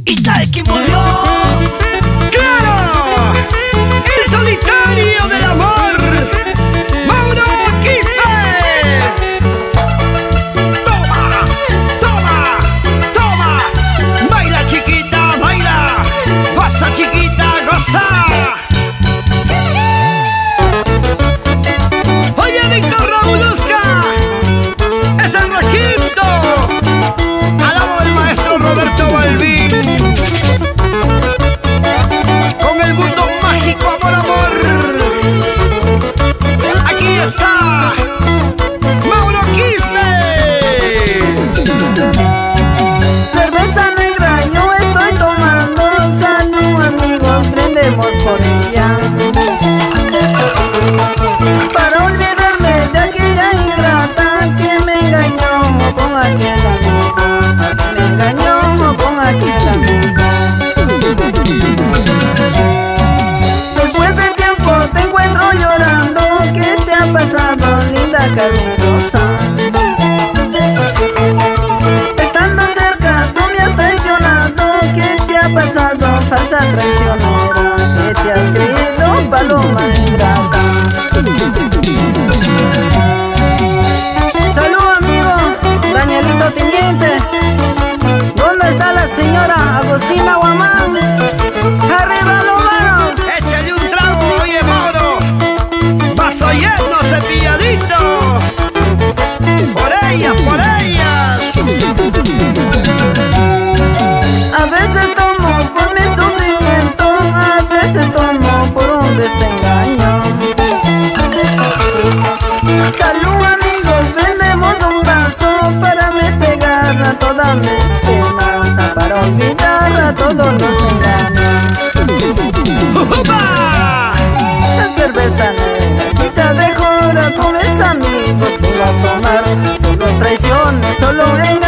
¿Y sabes quién volvió? ¡Claro! ¡El solitario del amor! ¡Mauro Quispe! ¡Toma! ¡Toma! ¡Toma! ¡Baila, chiquita, baila! ¡Goza, chiquita, goza! ¡Oye, Víctor Rabulusca! ¡Es el requinto! Al lado del maestro Roberto Balbín. Con el mundo mágico, amor, amor. Aquí está Mauro Quispe. Cerveza negra yo estoy tomando. Salud, amigos, brindemos por ella. Para olvidarme de aquella ingrata que me engañó con aquel amigo. Me engañó con aquel amigo. Después de tiempo te encuentro llorando. ¿Qué te ha pasado, linda calurosa? Estando cerca tú me has traicionado. ¿Qué te ha pasado, falsa traicionera? ¿Qué te has creído, paloma ingrata? Salud, amigo Danielito Tiniente. ¿Dónde está la señora Agustina Guamán? ¡Arriba los manos! Échale un trago, oye, Mauro. Vaso lleno, cepilladito. Por ellas, por ellas. A veces tomo por mi sufrimiento, a veces tomo por un desengaño. Salud, amigos, brindemos un vaso para mitigar a todas mis penas, para olvidar a todos los engaños. ¡Upa! La cerveza negra, chicha de jora, con mis amigos voy a tomar. Solo traiciones, solo engaños.